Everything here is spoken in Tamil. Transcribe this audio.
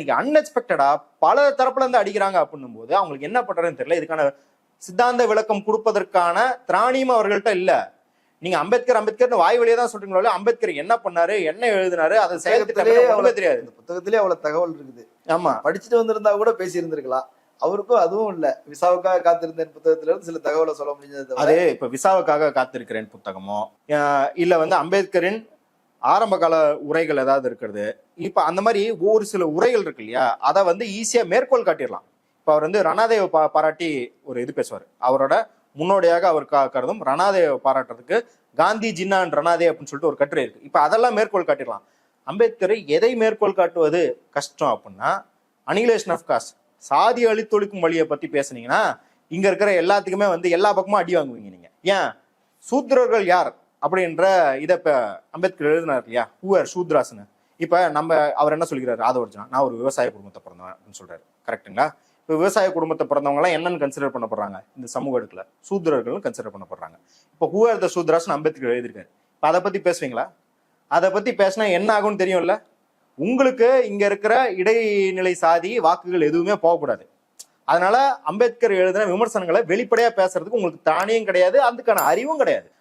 இன்னைக்கு அன்எக்ஸ்பெக்டடா பல தரப்புல இருந்து அடிக்கிறாங்க அப்படின்னும் போது அவங்களுக்கு என்ன பண்றதுன்னு தெரியல. இதுக்கான சித்தாந்த விளக்கம் கொடுப்பதற்கான திராணியும் அவர்கள்ட்ட இல்ல. நீங்க அம்பேத்கர் வாய் வழியா தான் சொல்றீங்களோ, அம்பேத்கர் என்ன பண்ணாரு, என்ன எழுதினாரு, அதை செயல்படுத்தவே தெரியாது. இந்த புத்தகத்திலே அவ்வளவு தகவல் இருக்குது. ஆமா, படிச்சுட்டு வந்திருந்தா கூட பேசி இருந்திருக்கலாம். அவருக்கும் அதுவும் இல்ல. விசாவுக்காக காத்திருந்தேன் புத்தகத்துல இருந்து சில தகவலை சொல்ல முடிஞ்சது. அது இப்ப விசாவுக்காக காத்திருக்கிறேன் புத்தகமோ இல்ல அம்பேத்கரின் ஆரம்ப கால உரைகள் ஏதாவது இருக்கிறது, இப்ப அந்த மாதிரி ஒரு சில உரைகள் இருக்கு இல்லையா, அதை ஈஸியா மேற்கோள் காட்டிடலாம். இப்ப அவர் ரணாதேவ பாராட்டி ஒரு இது பேசுவார். அவரோட முன்னோடியாக அவர் கருதும் ரணாதேவ பாராட்டுறதுக்கு காந்தி ஜின்னா அண்ட் ரணாதே அப்படின்னு சொல்லிட்டு ஒரு கட்டுரை இருக்கு. இப்ப அதெல்லாம் மேற்கோள் காட்டிடலாம். அம்பேத்கரை எதை மேற்கோள் காட்டுவது கஷ்டம் அப்படின்னா, அனிகிலேஷன் ஆஃப் காஸ்ட், சாதி அழித்தொழிக்கும் வழியை பத்தி பேசுனீங்கன்னா இங்க இருக்கிற எல்லாத்துக்குமே எல்லா பக்கமும் அடி வாங்குவீங்க. நீங்க ஏன் சூத்ரர்கள் யார் அப்படின்ற இதை இப்ப அம்பேத்கர் எழுதினார் இல்லையா, ஹூஆர் சூத்ராஸ்னு. இப்ப அவர் என்ன சொல்கிறாரு, ஆதவர்ஜனா நான் ஒரு விவசாய குடும்பத்தை பிறந்தவன் அப்படின்னு சொல்றாரு. கரெக்டுங்களா? இப்போ விவசாய குடும்பத்தை பிறந்தவங்க எல்லாம் என்னன்னு கன்சிடர் பண்ணப்படுறாங்க இந்த சமூகத்துல, சூத்ரர்கள் கன்சிடர் பண்ணப்படுறாங்க. இப்போ ஹூஆர் த சூத்ராஸ்னு அம்பேத்கர் எழுதியிருக்காரு. இப்போ அதை பத்தி பேசுவீங்களா? அதை பத்தி பேசினா என்ன ஆகும்னு தெரியும்ல. உங்களுக்கு இங்க இருக்கிற இடைநிலை சாதி வாக்குகள் எதுவுமே போகக்கூடாது. அதனால அம்பேத்கர் எழுதின விமர்சனங்களை வெளிப்படையா பேசுறதுக்கு உங்களுக்கு தானியம் கிடையாது, அதுக்கான அறிவும் கிடையாது.